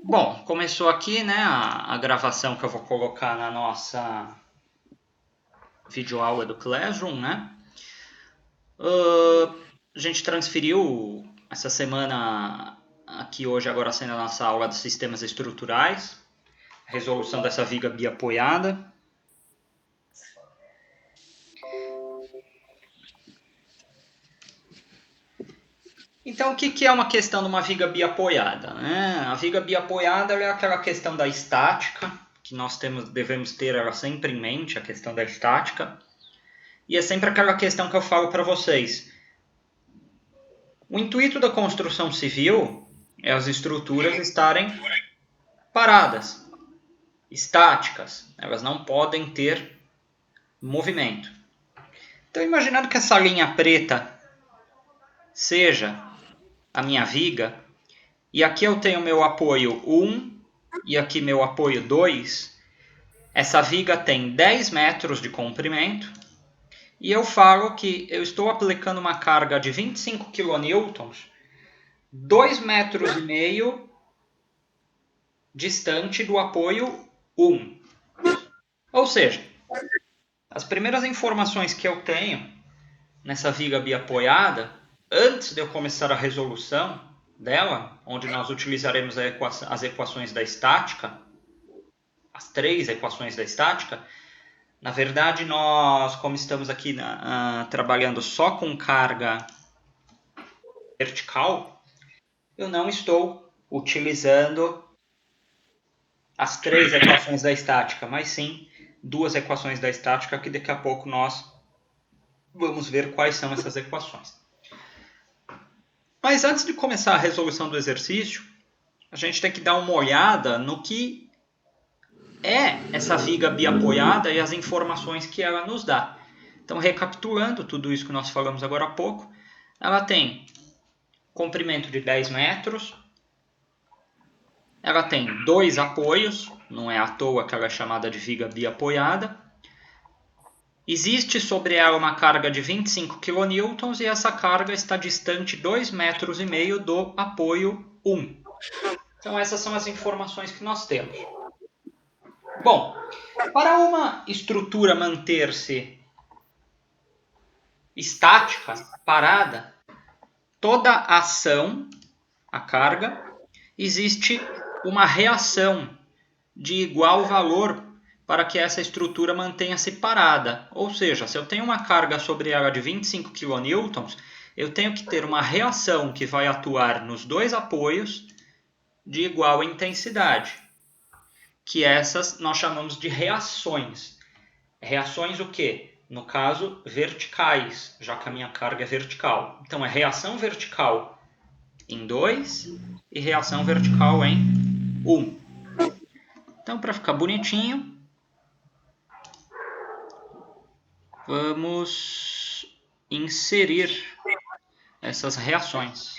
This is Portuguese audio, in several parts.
Bom, começou aqui, né, a gravação que eu vou colocar na nossa videoaula do Classroom, né? A gente transferiu essa semana aqui hoje, agora sendo a nossa aula dos sistemas estruturais, resolução dessa viga biapoiada. Então, o que é uma questão de uma viga biapoiada, né? A viga biapoiada é aquela questão da estática, que nós devemos ter ela sempre em mente, a questão da estática. E é sempre aquela questão que eu falo para vocês. O intuito da construção civil é as estruturas estarem paradas, estáticas. Elas não podem ter movimento. Então, imaginando que essa linha preta seja a minha viga, e aqui eu tenho meu apoio 1 e aqui meu apoio 2, essa viga tem 10 metros de comprimento, e eu falo que eu estou aplicando uma carga de 25 kN, 2,5 metros distante do apoio 1. Ou seja, as primeiras informações que eu tenho nessa viga biapoiada, antes de eu começar a resolução dela, onde nós utilizaremos as equações da estática, as 3 equações da estática, na verdade nós, como estamos aqui trabalhando só com carga vertical, eu não estou utilizando as 3 equações da estática, mas sim 2 equações da estática, que daqui a pouco nós vamos ver quais são essas equações. Mas antes de começar a resolução do exercício, a gente tem que dar uma olhada no que é essa viga biapoiada e as informações que ela nos dá. Então, recapitulando tudo isso que nós falamos agora há pouco, ela tem comprimento de 10 metros, ela tem 2 apoios, não é à toa que ela é chamada de viga biapoiada. Existe sobre ela uma carga de 25 kN e essa carga está distante 2,5 metros do apoio 1. Então essas são as informações que nós temos. Bom, para uma estrutura manter-se estática, parada, toda ação, a carga, existe uma reação de igual valor para que essa estrutura mantenha-se parada. Ou seja, se eu tenho uma carga sobre ela de 25 kN, eu tenho que ter uma reação que vai atuar nos 2 apoios de igual intensidade, que essas nós chamamos de reações. Reações o quê? No caso, verticais, já que a minha carga é vertical. Então, é reação vertical em 2 e reação vertical em 1. Então, para ficar bonitinho, vamos inserir essas reações.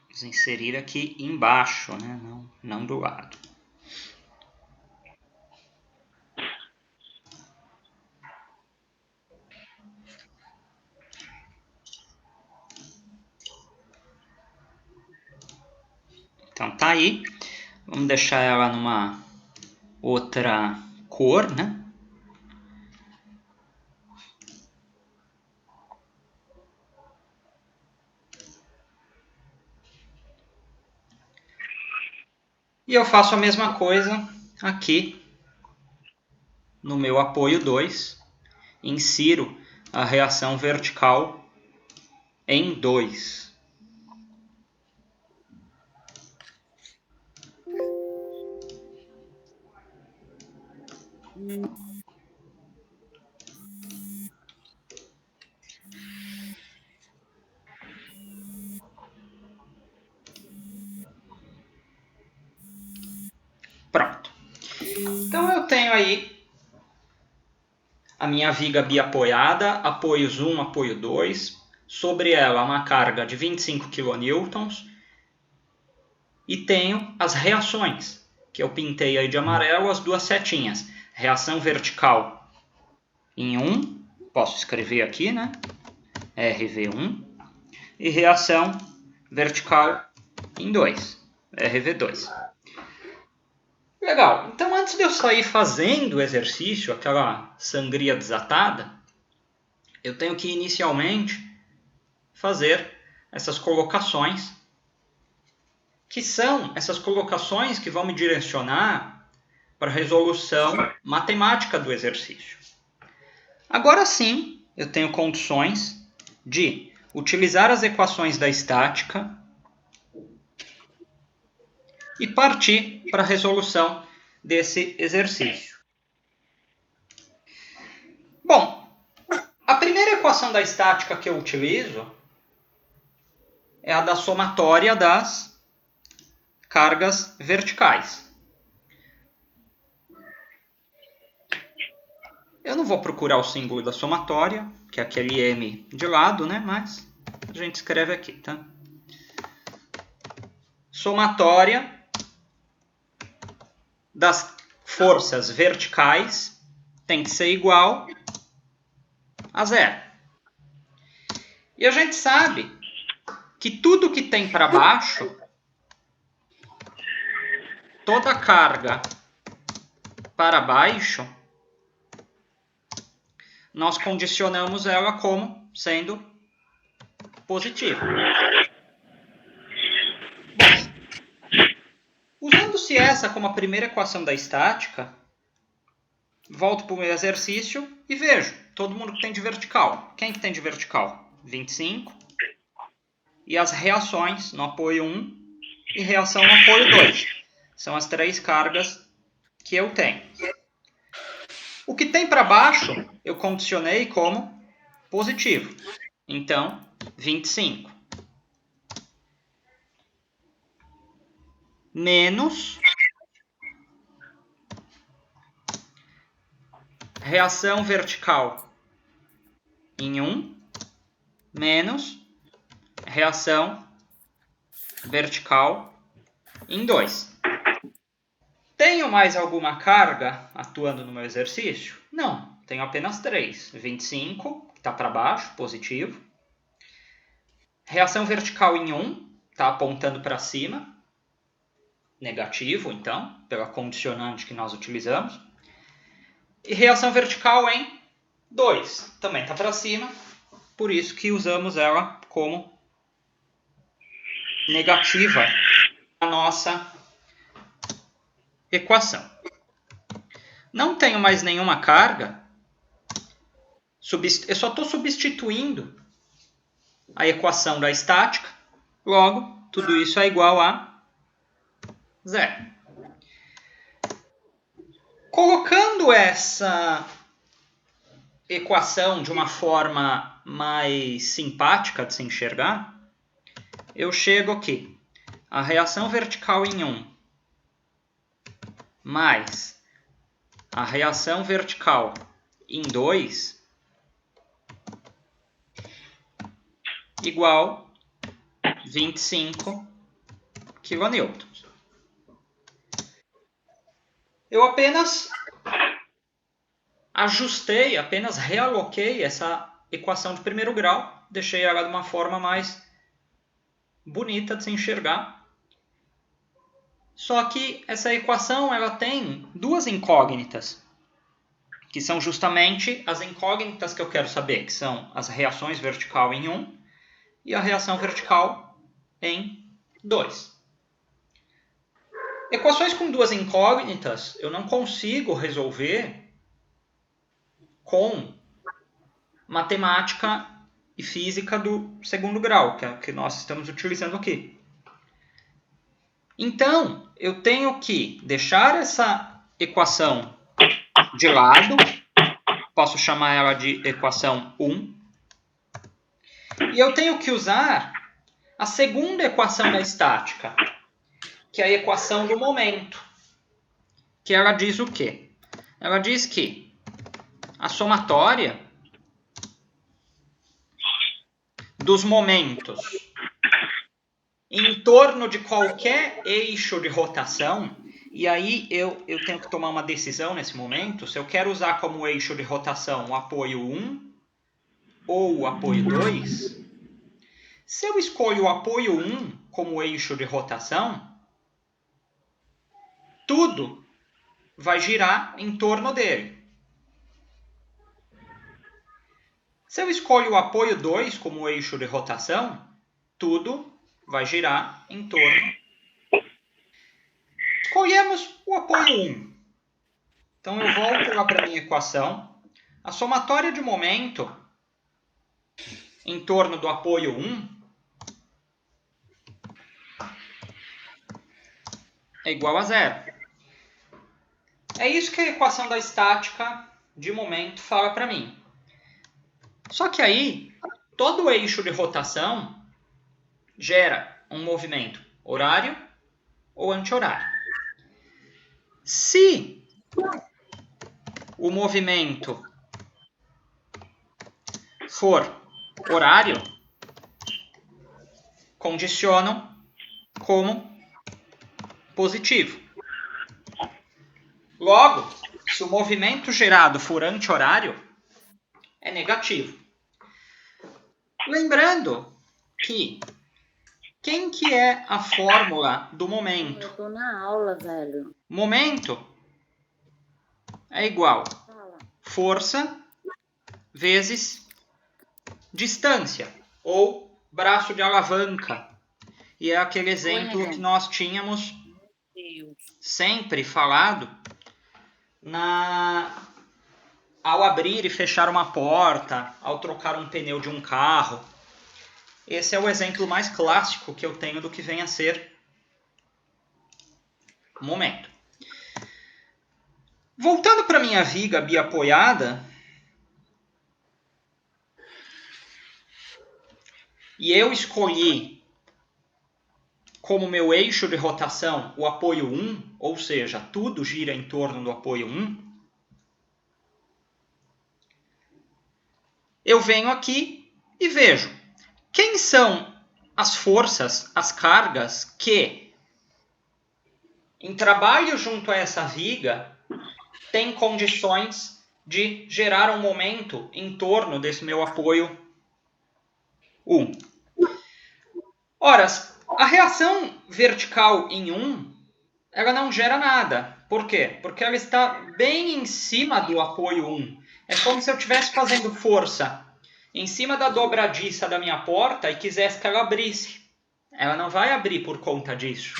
Vamos inserir aqui embaixo, né? Não do lado. Então tá aí. Vamos deixar ela numa outra cor, né? E eu faço a mesma coisa aqui no meu apoio 2. Insiro a reação vertical em 2. Pronto. Então eu tenho aí a minha viga biapoiada, apoios 1, apoio 2, sobre ela uma carga de 25 kN e tenho as reações. que eu pintei aí de amarelo as duas setinhas. Reação vertical em 1, posso escrever aqui, né? RV1. E reação vertical em 2, RV2. Legal, então antes de eu sair fazendo o exercício, aquela sangria desatada, eu tenho que inicialmente fazer essas colocações, que são essas colocações que vão me direcionar para a resolução matemática do exercício. Agora sim, eu tenho condições de utilizar as equações da estática e partir para a resolução desse exercício. Bom, a primeira equação da estática que eu utilizo é a da somatória das cargas verticais. Eu não vou procurar o símbolo da somatória, que é aquele M de lado, né? Mas a gente escreve aqui, tá? Somatória das forças verticais tem que ser igual a 0. E a gente sabe que tudo que tem para baixo, toda carga para baixo, nós condicionamos ela como sendo positiva. Usando-se essa como a primeira equação da estática, volto para o meu exercício e vejo todo mundo que tem de vertical. Quem que tem de vertical? 25. E as reações no apoio 1 e reação no apoio 2. São as 3 cargas que eu tenho. O que tem para baixo, eu condicionei como positivo. Então, 25. Menos reação vertical em 1, menos reação vertical em 2. Tenho mais alguma carga atuando no meu exercício? Não, tenho apenas 3. 25, que está para baixo, positivo. Reação vertical em 1, está apontando para cima, negativo, então, pela condicionante que nós utilizamos. E reação vertical em 2, também está para cima, por isso que usamos ela como negativa na nossa equação. Não tenho mais nenhuma carga, eu só estou substituindo a equação da estática, logo, tudo isso é igual a 0. Colocando essa equação de uma forma mais simpática de se enxergar, eu chego aqui. A reação vertical em 1 mais a reação vertical em 2 igual 25 kN. Eu apenas ajustei, apenas realoquei essa equação de primeiro grau, deixei ela de uma forma mais bonita de se enxergar. Só que essa equação ela tem duas incógnitas, que são justamente as incógnitas que eu quero saber, que são as reações vertical em 1 e a reação vertical em 2. Equações com duas incógnitas eu não consigo resolver com matemática e física do segundo grau, que é o que nós estamos utilizando aqui. Então, eu tenho que deixar essa equação de lado, posso chamar ela de equação 1, e eu tenho que usar a segunda equação da estática, que é a equação do momento, que ela diz o quê? Ela diz que a somatória dos momentos em torno de qualquer eixo de rotação E aí eu tenho que tomar uma decisão nesse momento, se eu quero usar como eixo de rotação o apoio 1 ou o apoio 2. Se eu escolho o apoio 1 como eixo de rotação, tudo vai girar em torno dele. Se eu escolho o apoio 2 como eixo de rotação, tudo vai girar em torno. Escolhemos o apoio 1. Então eu volto lá para a minha equação. A somatória de momento em torno do apoio 1 é igual a zero. É isso que a equação da estática de momento fala para mim. Só que aí, todo eixo de rotação gera um movimento horário ou anti-horário. Se o movimento for horário, condicionam como positivo. Logo, se o movimento gerado for anti-horário, é negativo. Lembrando que quem que é a fórmula do momento? Eu tô na aula, velho. Momento é igual força vezes distância, ou braço de alavanca. E é aquele exemplo que nós tínhamos sempre falado ao abrir e fechar uma porta, ao trocar um pneu de um carro. Esse é o exemplo mais clássico que eu tenho do que vem a ser o momento. Voltando para minha viga biapoiada, e eu escolhi como meu eixo de rotação o apoio 1, ou seja, tudo gira em torno do apoio 1, eu venho aqui e vejo quem são as forças, as cargas que, em trabalho junto a essa viga, têm condições de gerar um momento em torno desse meu apoio 1. Ora, a reação vertical em 1, ela não gera nada. Por quê? Porque ela está bem em cima do apoio 1. É como se eu estivesse fazendo força em cima da dobradiça da minha porta e quisesse que ela abrisse. Ela não vai abrir por conta disso.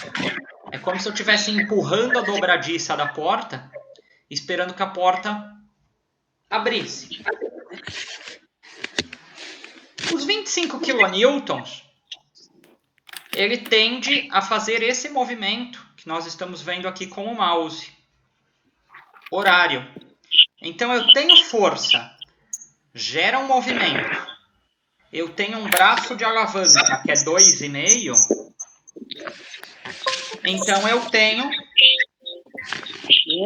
É como se eu estivesse empurrando a dobradiça da porta, esperando que a porta abrisse. Os 25 kN, ele tende a fazer esse movimento que nós estamos vendo aqui com o mouse. Horário. Então eu tenho força, gera um movimento. Eu tenho um braço de alavanca que é 2,5. Então eu tenho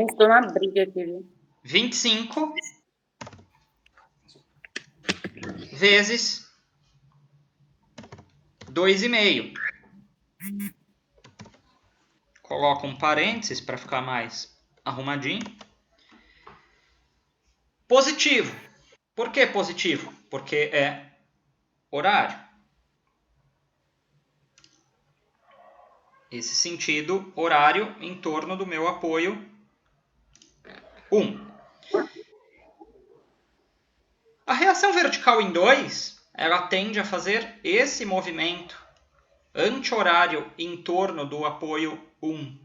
Estou na briga aqui, viu? 25 vezes 2,5. Coloco um parênteses para ficar mais arrumadinho. Positivo. Por que positivo? Porque é horário. Esse sentido horário em torno do meu apoio 1. A reação vertical em 2, ela tende a fazer esse movimento anti-horário em torno do apoio 1.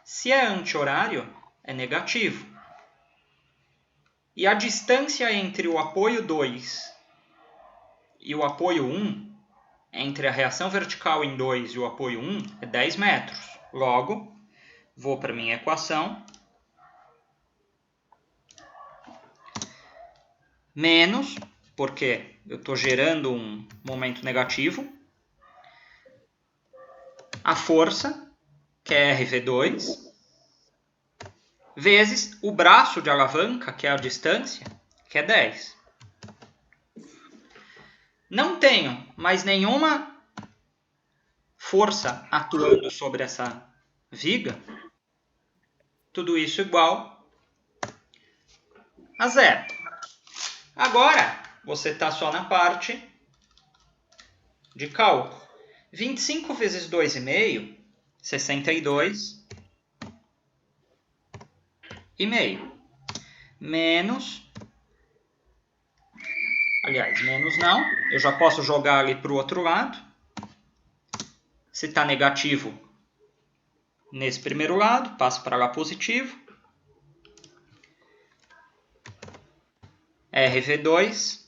Se é anti-horário, é negativo. E a distância entre o apoio 2 e o apoio 1, entre a reação vertical em 2 e o apoio 1, é 10 metros. Logo, vou para a minha equação. Menos, porque eu estou gerando um momento negativo. A força, que é RV2, vezes o braço de alavanca, que é a distância, que é 10. Não tenho mais nenhuma força atuando sobre essa viga, Tudo isso igual a zero. Agora, você está só na parte de cálculo. 25 vezes 2,5, 62,5. Menos... Aliás, menos não. Eu já posso jogar ali para o outro lado. Se está negativo nesse primeiro lado, passo para lá positivo. RV2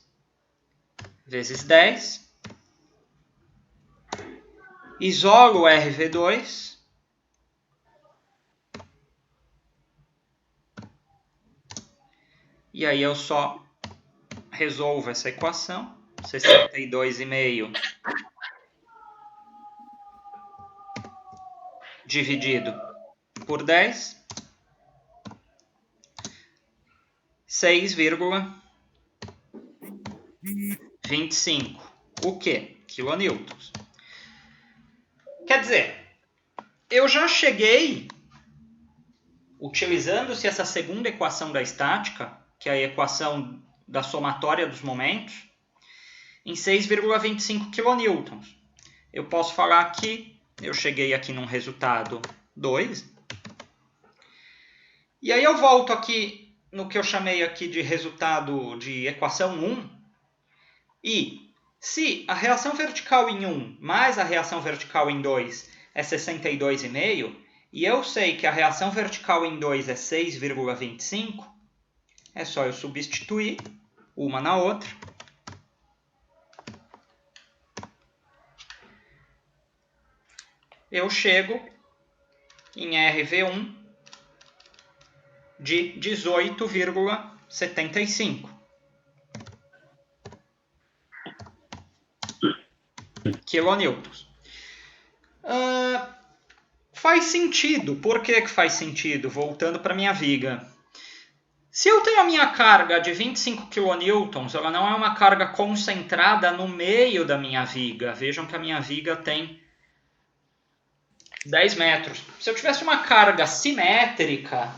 vezes 10. Isolo o RV2. E aí eu só resolvo essa equação. 62,5 dividido por 10. 6,25. O quê? Quilonewtons. Quer dizer, eu já cheguei, utilizando-se essa segunda equação da estática, que é a equação da somatória dos momentos, em 6,25 kN. Eu posso falar que eu cheguei aqui num resultado 2. E aí eu volto aqui no que eu chamei aqui de resultado de equação 1. E se a reação vertical em 1 mais a reação vertical em 2 é 62,5, e eu sei que a reação vertical em 2 é 6,25, é só eu substituir uma na outra. Eu chego em RV1 de 18,75 quilonewtons. Faz sentido. Por que faz sentido? Voltando para a minha viga. Se eu tenho a minha carga de 25 kN, ela não é uma carga concentrada no meio da minha viga. Vejam que a minha viga tem 10 metros. Se eu tivesse uma carga simétrica,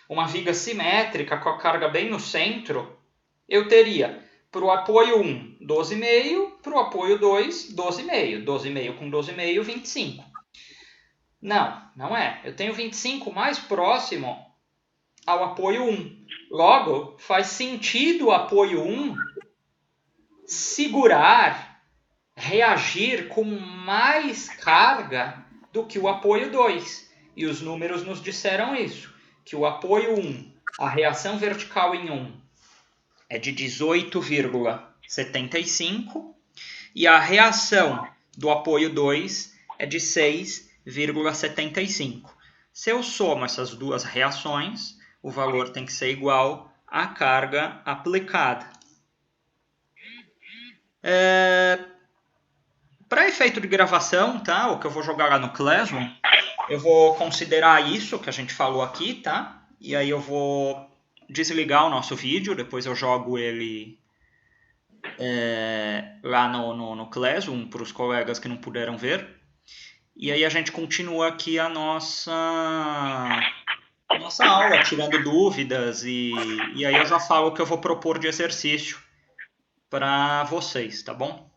uma viga simétrica com a carga bem no centro, eu teria para o apoio 1, 12,5, para o apoio 2, 12,5. 12,5 com 12,5, 25. Não, não é. Eu tenho 25 mais próximo ao apoio 1. Logo, faz sentido o apoio 1 segurar, reagir com mais carga do que o apoio 2. E os números nos disseram isso, que o apoio 1, a reação vertical em 1, é de 18,75 e a reação do apoio 2 é de 6,75. Se eu somo essas duas reações, o valor tem que ser igual à carga aplicada. Para efeito de gravação, tá? O que eu vou jogar lá no Classroom, eu vou considerar isso que a gente falou aqui, tá? E aí eu vou desligar o nosso vídeo, depois eu jogo ele lá no Classroom para os colegas que não puderam ver. E aí a gente continua aqui a nossa aula, tirando dúvidas, e aí eu já falo o que eu vou propor de exercício para vocês, tá bom?